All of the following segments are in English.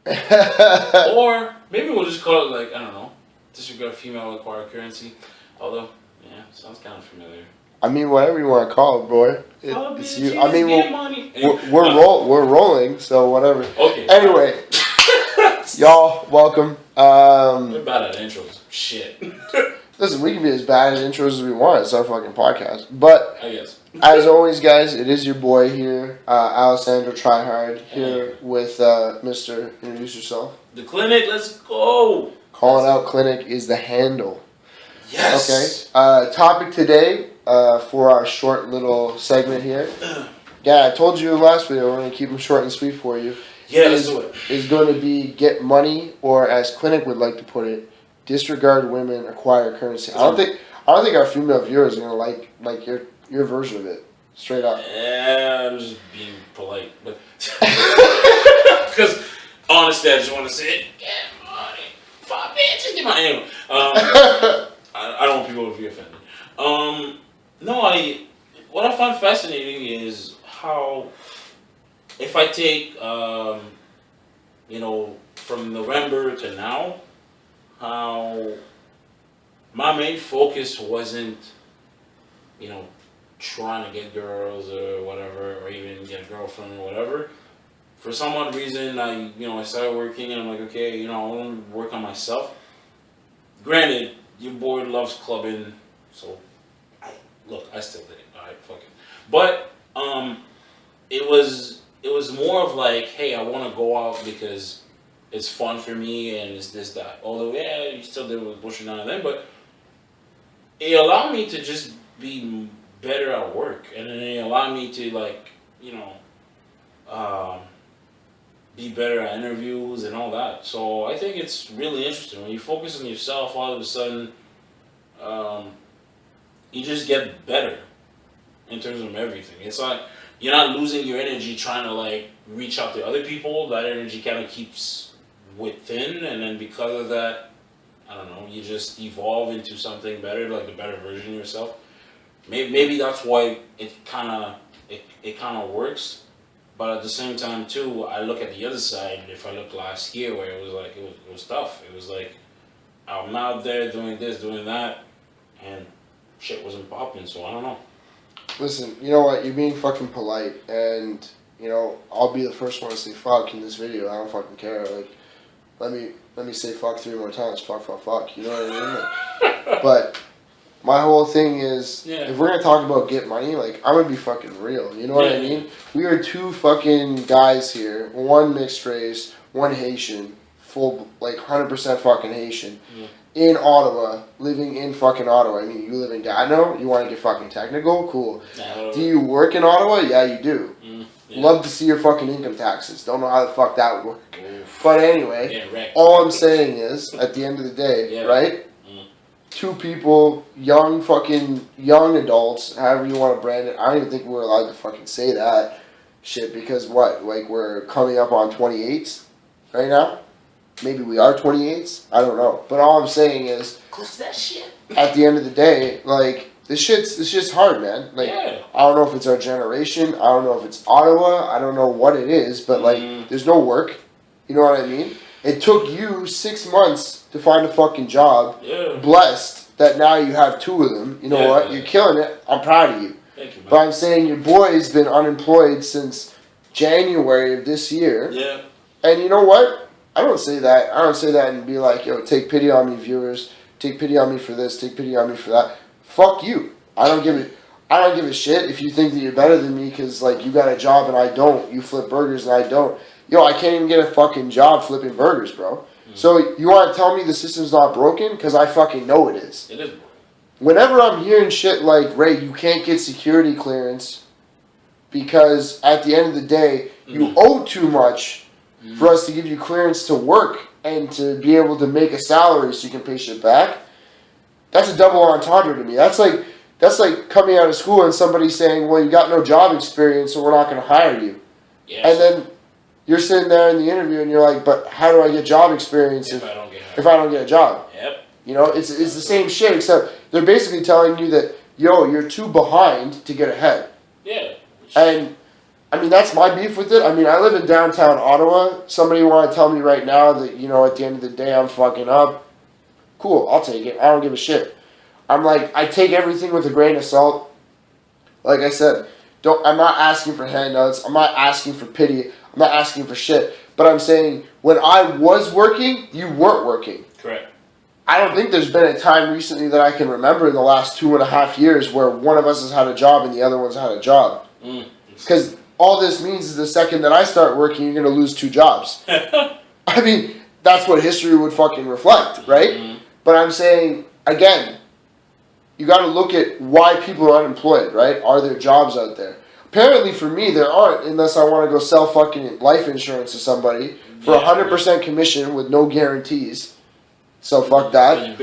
Or maybe we'll just call it like, I don't know, disregard female acquire currency. Although, yeah, sounds kind of familiar. I mean, whatever you want to call it, boy. Follow It's bitches, you. I mean, get money. we're rolling, so whatever. Okay. Anyway, y'all, welcome. We're bad at intros. Shit. Listen, we can be as bad at intros as we want. It's our fucking podcast. But I guess. as always, guys, it is your boy here, Alessandro Tryhard, here with Mr. Introduce yourself. The clinic. Let's go. Calling out clinic is the handle. Yes. Okay. Topic today for our short little segment here. Yeah, I told you last video we're gonna keep them short and sweet for you. Yeah, let's do it. Is going to be get money, or as clinic would like to put it, disregard women, acquire currency. I don't think our female viewers are gonna like your version of it. Straight up. Yeah, I'm just being polite, but because honestly, I just want to say it. Get money, fuck bitches, get money. Anyway, I don't want people to be offended. No, what I find fascinating is how if I take from November to now, how my main focus wasn't, trying to get girls or whatever, or even get a girlfriend or whatever. For some odd reason, I started working and I'm like, okay, I want to work on myself. Granted, your boy loves clubbing, so I still did it. Alright, fuck it. But it was more of like, hey, I want to go out because it's fun for me and it's this, that. Although, yeah, you still did with bullshit now and then, but it allowed me to just be better at work, and then it allowed me to be better at interviews and all that. So I think it's really interesting when you focus on yourself. All of a sudden, you just get better in terms of everything. It's like you're not losing your energy trying to reach out to other people. That energy kind of keeps within, and then because of that, I don't know, you just evolve into something better, like a better version of yourself. Maybe that's why it kind of works. But at the same time too, I look at the other side. If I look last year, where it was tough. It was like I'm out there doing this, doing that, and shit wasn't popping. So I don't know. Listen, you know what? You're being fucking polite, and I'll be the first one to say fuck in this video. I don't fucking care. Let me say fuck 3 more times. Fuck, fuck, fuck. You know what I mean? But my whole thing is, if we're gonna talk about get money, I'm gonna be fucking real. You know what I mean? We are 2 fucking guys here. One mixed race, one Haitian, full 100% fucking Haitian. Yeah. In Ottawa, living in fucking Ottawa. I mean, you live in Gatineau. You want to get fucking technical? Cool. Do you work in Ottawa? Yeah, you do. Yeah. Love to see your fucking income taxes. Don't know how the fuck that would work. Oof. But anyway, all I'm saying is, at the end of the day, right? 2 people, young adults, however you want to brand it. I don't even think we're allowed to fucking say that shit because what? We're coming up on 28s right now? Maybe we are 28s? I don't know. But all I'm saying is, close to that shit. At the end of the day, this shit's hard, man. I don't know if it's our generation. I don't know if it's Ottawa. I don't know what it is, but there's no work. You know what I mean? It took you 6 months to find a fucking job. Yeah. Blessed that now you have 2 of them. You know what? You're killing it. I'm proud of you. Thank you, man. But I'm saying your boy's been unemployed since January of this year. Yeah. And you know what? I don't say that. I don't say that and be like, yo, take pity on me, viewers. Take pity on me for this. Take pity on me for that. Fuck you. I don't give a shit if you think that you're better than me because you got a job and I don't. You flip burgers and I don't. Yo, I can't even get a fucking job flipping burgers, bro. Mm-hmm. So you want to tell me the system's not broken? Because I fucking know it is. It is broken. Whenever I'm hearing shit like, Ray, you can't get security clearance because at the end of the day, you owe too much for us to give you clearance to work and to be able to make a salary so you can pay shit back. That's a double entendre to me. That's like coming out of school and somebody saying, well, you got no job experience, so we're not going to hire you. Yeah, and then you're sitting there in the interview and you're like, but how do I get job experience if I don't get a job? Yep. It's the same shit, except they're basically telling you that, yo, you're too behind to get ahead. Yeah. And I mean, that's my beef with it. I mean, I live in downtown Ottawa. Somebody want to tell me right now that, you know, at the end of the day I'm fucking up. Cool, I'll take it. I don't give a shit. I'm like, I take everything with a grain of salt. Like I said, I'm not asking for handouts. I'm not asking for pity. I'm not asking for shit. But I'm saying, when I was working, you weren't working. Correct. I don't think there's been a time recently that I can remember in the last 2.5 years where one of us has had a job and the other one's had a job. Because all this means is the second that I start working, you're going to lose 2 jobs. I mean, that's what history would fucking reflect, right? But I'm saying, again, you got to look at why people are unemployed, right? Are there jobs out there? Apparently for me, there aren't, unless I want to go sell fucking life insurance to somebody for 100% commission with no guarantees. So fuck that.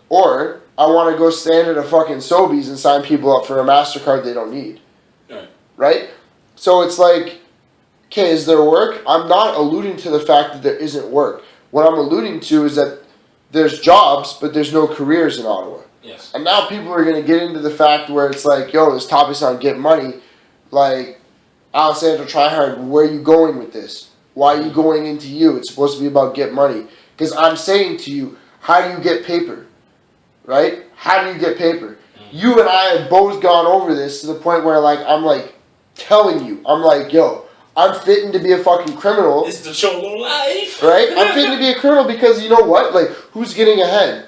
Or I want to go stand at a fucking Sobeys and sign people up for a MasterCard they don't need. Right? So it's like, okay, is there work? I'm not alluding to the fact that there isn't work. What I'm alluding to is that there's jobs, but there's no careers in Ottawa. Yes. And now people are going to get into the fact where it's like, yo, this topic's on get money. Like, Alessandro Tryhard, where are you going with this? Why are you going into you? It's supposed to be about get money. Because I'm saying to you, how do you get paper? Right? How do you get paper? You and I have both gone over this to the point where, like, I'm like telling you, I'm like, yo, I'm fitting to be a fucking criminal. It's the Cholo life. Right? I'm fitting to be a criminal because, you know what? Like, who's getting ahead?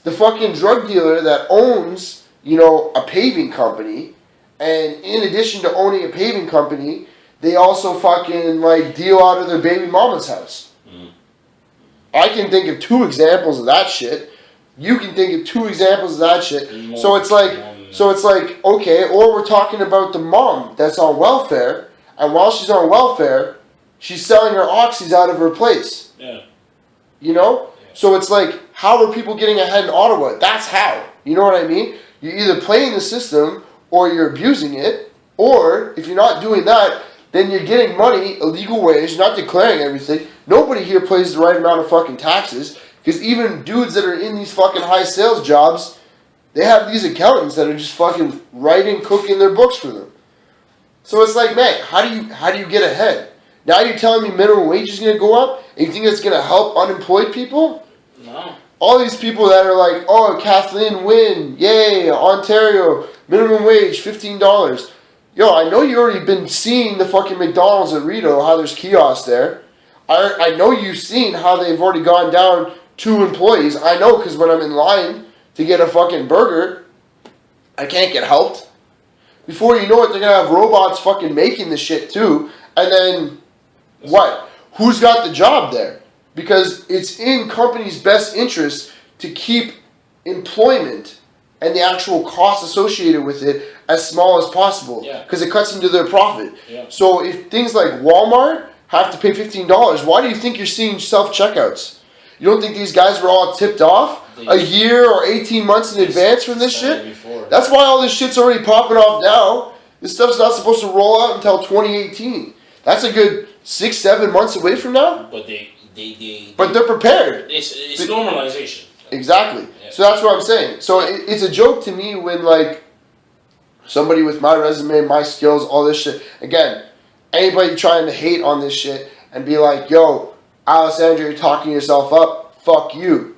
The fucking drug dealer that owns, you know, a paving company, and in addition to owning a paving company, they also fucking, like, deal out of their baby mama's house. I can think of 2 examples of that shit. You can think of 2 examples of that shit. So it's like, okay, or we're talking about the mom that's on welfare, and while she's on welfare, she's selling her oxys out of her place. Yeah. You know? Yeah. So it's like, how are people getting ahead in Ottawa? That's how. You know what I mean? You're either playing the system or you're abusing it, or if you're not doing that, then you're getting money, illegal ways, you're not declaring everything. Nobody here pays the right amount of fucking taxes, because even dudes that are in these fucking high sales jobs, they have these accountants that are just fucking writing, cooking their books for them. So it's like, man, how do you get ahead? Now you're telling me minimum wage is going to go up, and you think that's going to help unemployed people? No. All these people that are like, oh, Kathleen Wynne, yay, Ontario, minimum wage, $15. Yo, I know you already been seeing the fucking McDonald's at Rideau, how there's kiosks there. I know you've seen how they've already gone down 2 employees. I know, because when I'm in line to get a fucking burger, I can't get helped. Before you know it, they're going to have robots fucking making the shit too. And then, what? Who's got the job there? Because it's in companies' best interest to keep employment and the actual cost associated with it as small as possible. Because it cuts into their profit. Yeah. So if things like Walmart have to pay $15, why do you think you're seeing self-checkouts? You don't think these guys were all tipped off a year or 18 months in advance from this shit? That's why all this shit's already popping off now. This stuff's not supposed to roll out until 2018. That's a good 6-7 months away from now. But they're prepared. It's normalization. Exactly. Yeah. So that's what I'm saying. So it's a joke to me when, like, somebody with my resume, my skills, all this shit. Again, anybody trying to hate on this shit and be like, yo, Alessandro, you're talking yourself up. Fuck you.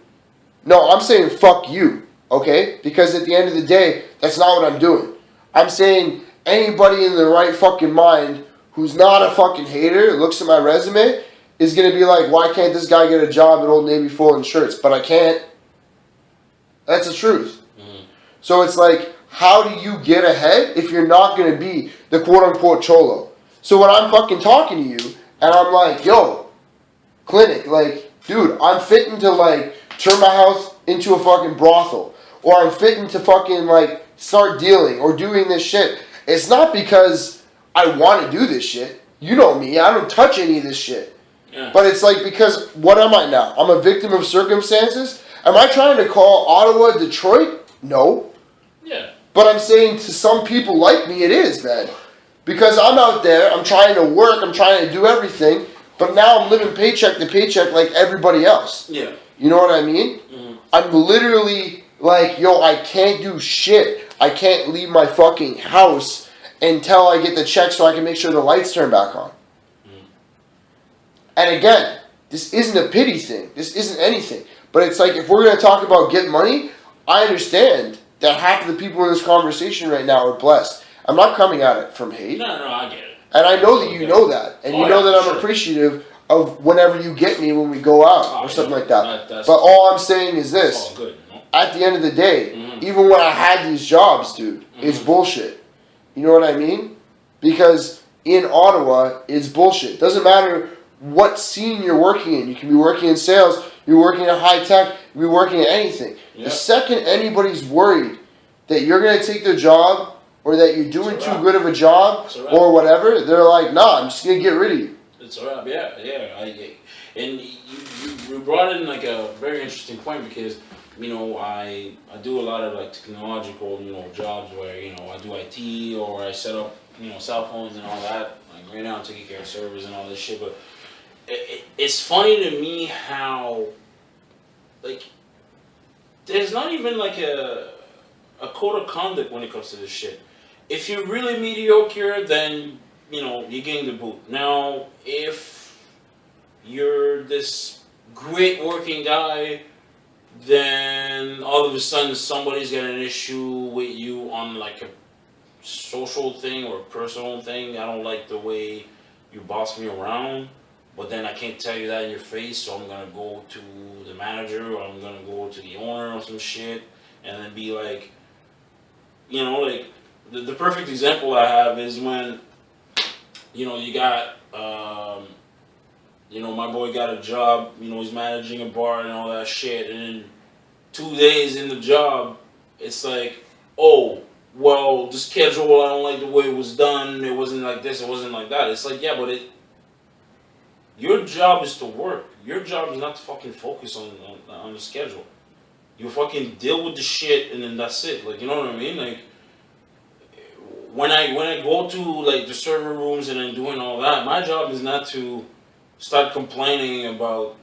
No, I'm saying fuck you. Okay? Because at the end of the day, that's not what I'm doing. I'm saying anybody in the right fucking mind who's not a fucking hater, looks at my resume, is going to be like, why can't this guy get a job at Old Navy Full and Shirts? But I can't. That's the truth. So it's like, how do you get ahead if you're not going to be the quote-unquote cholo? So when I'm fucking talking to you, and I'm like, yo, clinic, like, dude, I'm fitting to, like, turn my house into a fucking brothel. Or I'm fitting to fucking, like, start dealing or doing this shit. It's not because I want to do this shit. You know me. I don't touch any of this shit. Yeah. But it's like, because what am I now? I'm a victim of circumstances? Am I trying to call Ottawa Detroit? No. Yeah. But I'm saying to some people like me, it is, man. Because I'm out there, I'm trying to work, I'm trying to do everything, but now I'm living paycheck to paycheck like everybody else. Yeah. You know what I mean? Mm-hmm. I'm literally like, yo, I can't do shit. I can't leave my fucking house until I get the check so I can make sure the lights turn back on. And again, this isn't a pity thing. This isn't anything. But it's like, if we're going to talk about get money, I understand that half of the people in this conversation right now are blessed. I'm not coming at it from hate. No, I get it. And I know that you know that. And you know that I'm appreciative of whenever you get me when we go out or something like that. But all I'm saying is this. All good, you know? At the end of the day, even when I had these jobs, dude, it's bullshit. You know what I mean? Because in Ottawa, it's bullshit. Doesn't matter what scene you're working in. You can be working in sales, you're working in high tech, you're working at anything. Yep. The second anybody's worried that you're going to take their job or that you're doing too good of a job or whatever, they're like, nah, I'm just going to get rid of you. It's a wrap, yeah. And you brought in like a very interesting point because, you know, I do a lot of like technological, you know, jobs where, you know, I do IT or I set up, you know, cell phones and all that. Like right now I'm taking care of servers and all this shit, but it's funny to me how, like, there's not even like a code of conduct when it comes to this shit. If you're really mediocre, then, you know, you're getting the boot. Now, if you're this great working guy, then all of a sudden somebody's got an issue with you on like a social thing or personal thing. I don't like the way you boss me around. But then I can't tell you that in your face, so I'm gonna go to the manager or I'm gonna go to the owner or some shit and then be like, you know, like the perfect example I have is when, you know, you got, you know, my boy got a job, you know, he's managing a bar and all that shit, and then 2 days in the job, it's like, oh, well, the schedule, I don't like the way it was done, it wasn't like this, it wasn't like that. It's like, yeah, but your job is to work. Your job is not to fucking focus on the schedule. You fucking deal with the shit and then that's it. Like, you know what I mean? Like, when I go to like the server rooms and then doing all that, my job is not to start complaining about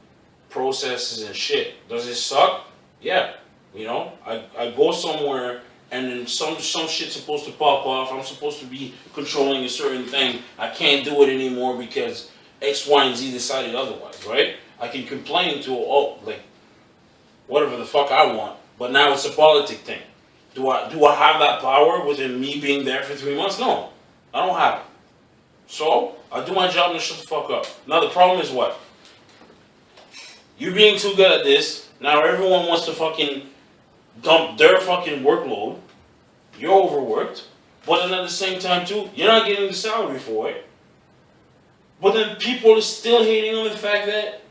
processes and shit. Does it suck? Yeah. You know, I go somewhere and then some shit's supposed to pop off. I'm supposed to be controlling a certain thing. I can't do it anymore because X, Y, and Z decided otherwise, right? I can complain to, like, whatever the fuck I want, but now it's a politic thing. Do I have that power within me being there for 3 months? No, I don't have it. So, I do my job and shut the fuck up. Now the problem is what? You being too good at this, now everyone wants to fucking dump their fucking workload. You're overworked, but then at the same time too, you're not getting the salary for it. But then people are still hating on the fact that,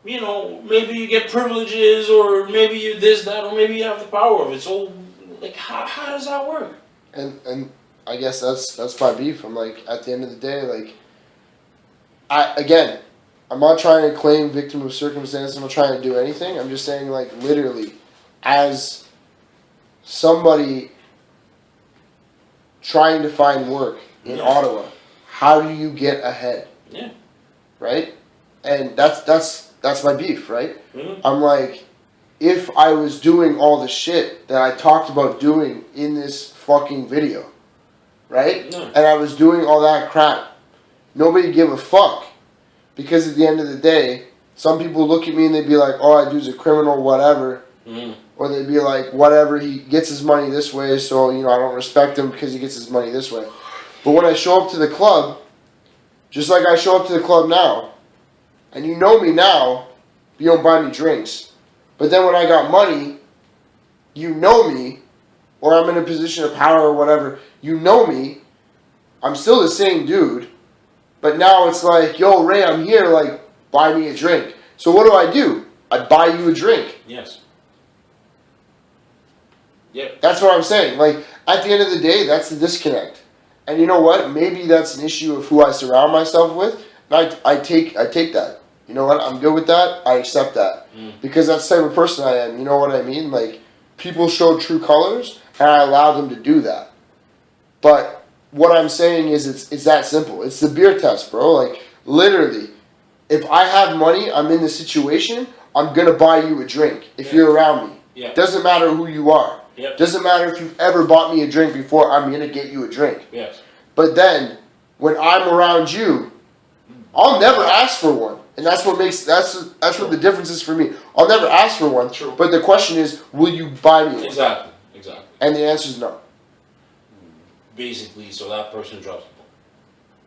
you know, maybe you get privileges or maybe you this, that, or maybe you have the power of it. So, like, how does that work? And I guess that's my beef. I'm like, at the end of the day, like, I'm not trying to claim victim of circumstance. I'm not trying to do anything. I'm just saying, like, literally, as somebody trying to find work in Ottawa, how do you get ahead? Yeah. Right? And that's my beef, right? Mm-hmm. I'm like, if I was doing all the shit that I talked about doing in this fucking video, right? Yeah. And I was doing all that crap, nobody give a fuck. Because at the end of the day, some people look at me and they'd be like, oh, that dude's a criminal, whatever. Mm-hmm. Or they'd be like, whatever, he gets his money this way, so, you know, I don't respect him because he gets his money this way. But when I show up to the club, just like I show up to the club now, and you know me now, you don't buy me drinks. But then when I got money, you know me, or I'm in a position of power or whatever, you know me, I'm still the same dude, but now it's like, yo, Ray, I'm here, like, buy me a drink. So what do? I buy you a drink. Yes. Yep. That's what I'm saying. Like, at the end of the day, that's the disconnect. And you know what? Maybe that's an issue of who I surround myself with. And I take that. You know what? I'm good with that. I accept that. Because that's the type of person I am. You know what I mean? Like, people show true colors, and I allow them to do that. But what I'm saying is it's that simple. It's the beer test, bro. Like, literally, if I have money, I'm in the situation, I'm going to buy you a drink if you're around me. Yeah. Doesn't matter who you are. Yep. Doesn't matter if you've ever bought me a drink before, I'm going to get you a drink. Yes. But then, when I'm around you, I'll never ask for one. And that's what what the difference is for me. I'll never ask for one. True. But the question is, will you buy me one? Exactly. And the answer is no. Basically, so that person drops the ball.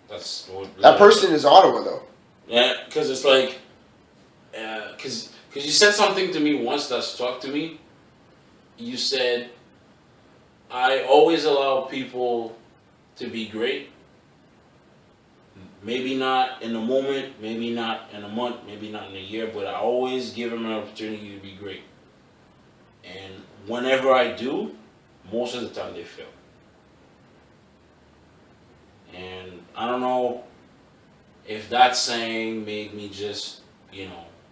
That's what. That person is Ottawa, though. Yeah, because it's like, because you said something to me once that stuck to me. You said, I always allow people to be great. Maybe not in a moment, maybe not in a month, maybe not in a year, but I always give them an opportunity to be great. And whenever I do, most of the time they fail. And I don't know if that saying made me just,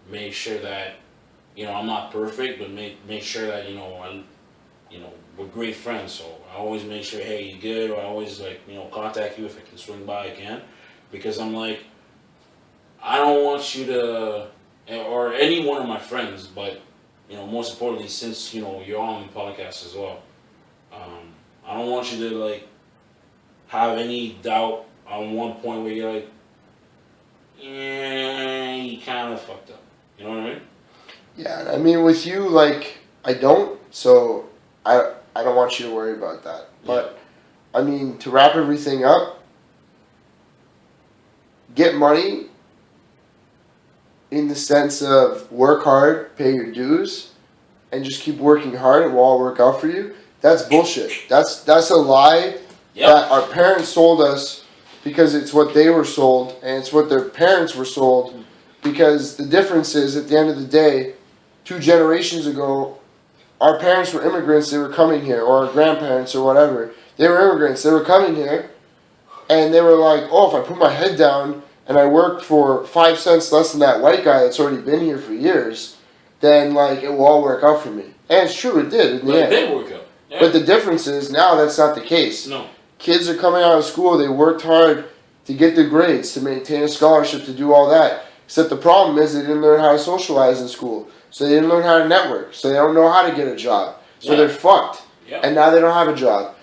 make sure that, I'm not perfect, but make sure that, we're great friends. So I always make sure, hey, you good? Or I always contact you if I can swing by, I can. Because I'm like, I don't want you to, or any one of my friends, but, most importantly, since, you're on the podcast as well, I don't want you to, have any doubt on one point where you're like, yeah, you kind of fucked up. You know what I mean? Yeah, I mean, with you, I don't, so I don't want you to worry about that. But, I mean, to wrap everything up, get money in the sense of work hard, pay your dues, and just keep working hard and we'll all work out for you. That's bullshit. That's a lie that our parents sold us because it's what they were sold and it's what their parents were sold. Because the difference is, at the end of the day, 2 generations ago, our parents were immigrants, they were coming here, or our grandparents or whatever. They were immigrants, they were coming here, and they were like, oh, if I put my head down and I work for 5 cents less than that white guy that's already been here for years, then, it will all work out for me. And it's true, it did in the end. It did work out. Yeah. But the difference is, now that's not the case. No. Kids are coming out of school, they worked hard to get the grades, to maintain a scholarship, to do all that. Except the problem is they didn't learn how to socialize in school. So they didn't learn how to network. So they don't know how to get a job. So they're fucked. Yeah. And now they don't have a job.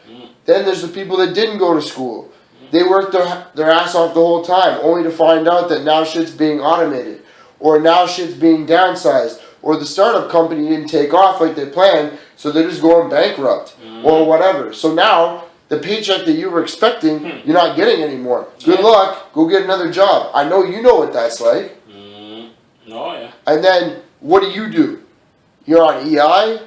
Then there's the people that didn't go to school. They worked their ass off the whole time, only to find out that now shit's being automated. Or now shit's being downsized. Or the startup company didn't take off like they planned, so they're just going bankrupt. Or whatever. So now, the paycheck that you were expecting, you're not getting anymore. Good luck. Go get another job. I know you know what that's like. Oh, yeah. And then, what do? You're on EI,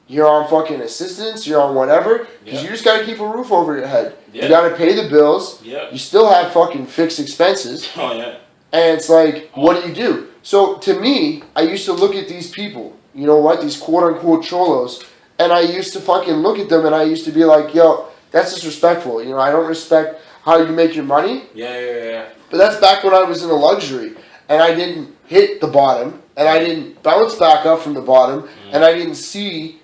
you're on fucking assistance, you're on whatever, because you just gotta keep a roof over your head. You gotta pay the bills, you still have fucking fixed expenses, Oh, yeah. and it's like, what do? So, to me, I used to look at these people, you know what, these quote-unquote cholos, and I used to fucking look at them and I used to be like, yo, that's disrespectful, I don't respect how you make your money. Yeah. But that's back when I was in a luxury, and I didn't hit the bottom, and I didn't bounce back up from the bottom, and I didn't see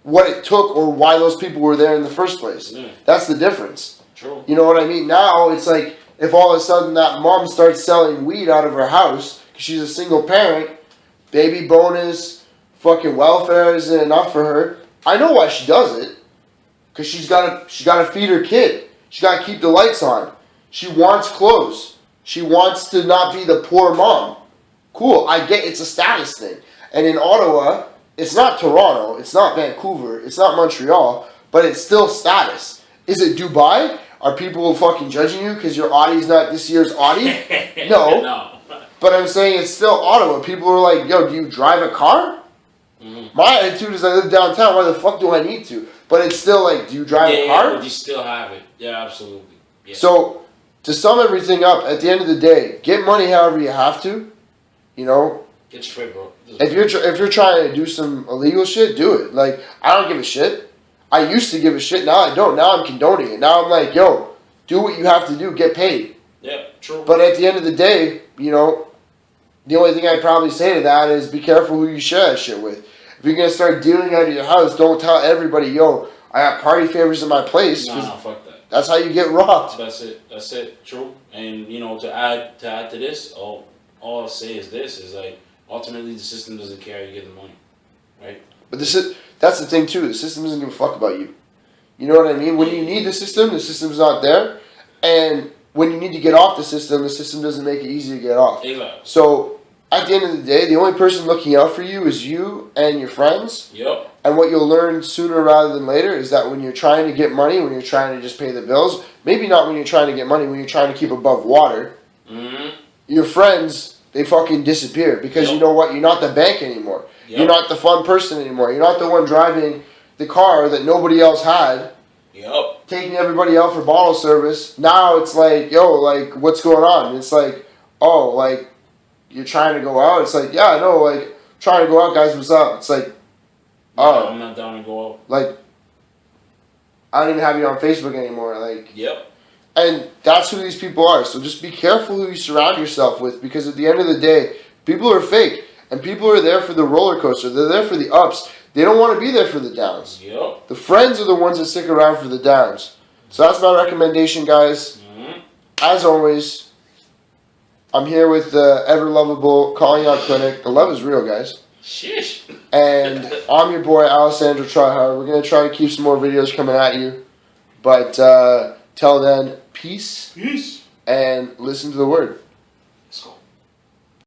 what it took or why those people were there in the first place. That's the difference. True. You know what I mean? Now, it's like, if all of a sudden that mom starts selling weed out of her house, because she's a single parent, baby bonus, fucking welfare isn't enough for her, I know why she does it. Because she's gotta feed her kid. She's gotta keep the lights on. She wants clothes. She wants to not be the poor mom. Cool, I get it's a status thing. And in Ottawa, it's not Toronto, it's not Vancouver, it's not Montreal, but it's still status. Is it Dubai? Are people fucking judging you because your Audi's not this year's Audi? No. No. But I'm saying it's still Ottawa. People are like, yo, do you drive a car? My attitude is I live downtown, why the fuck do I need to? But it's still like, do you drive a car? But you still have it. Yeah, absolutely. Yeah. So, to sum everything up, at the end of the day, get money however you have to. Get straight, bro. If you're trying to do some illegal shit, do it. I don't give a shit. I used to give a shit. Now I don't. Now I'm condoning it. Now I'm like, yo, do what you have to do. Get paid. Yeah, true. But at the end of the day, the only thing I'd probably say to that is be careful who you share that shit with. If you're gonna start dealing out of your house, don't tell everybody, yo, I got party favors in my place. No, fuck that. That's how you get robbed. That's it. True. And to add to this, all I'll say is this: is ultimately the system doesn't care how you get the money, right? But that's the thing too. The system doesn't give a fuck about you. You know what I mean? When you need the system's not there, And when you need to get off the system doesn't make it easy to get off. Exactly. So at the end of the day, the only person looking out for you is you and your friends. Yep. And what you'll learn sooner rather than later is that when you're trying to get money, when you're trying to just pay the bills, maybe not when you're trying to get money, when you're trying to keep above water, your friends, they fucking disappear. Because you know what? You're not the bank anymore. Yep. You're not the fun person anymore. You're not the one driving the car that nobody else had. Yep. Taking everybody out for bottle service. Now it's like, yo, like, what's going on? It's like, oh, like, you're trying to go out? It's like, yeah, I know, like, trying to go out, guys, what's up? It's like, oh. I'm not down to go out. Like, I don't even have you on Facebook anymore. Like, Yep. and that's who these people are. So just be careful who you surround yourself with, because at the end of the day, people are fake. And people are there for the roller coaster. They're there for the ups. They don't want to be there for the downs. Yep. The friends are the ones that stick around for the downs. So that's my recommendation, guys. As always, I'm here with the ever lovable Calling Out Clinic. The love is real, guys. Shish. And I'm your boy, Alessandro Tryhard. We're going to try to keep some more videos coming at you. But till then, peace. Peace. And listen to the word.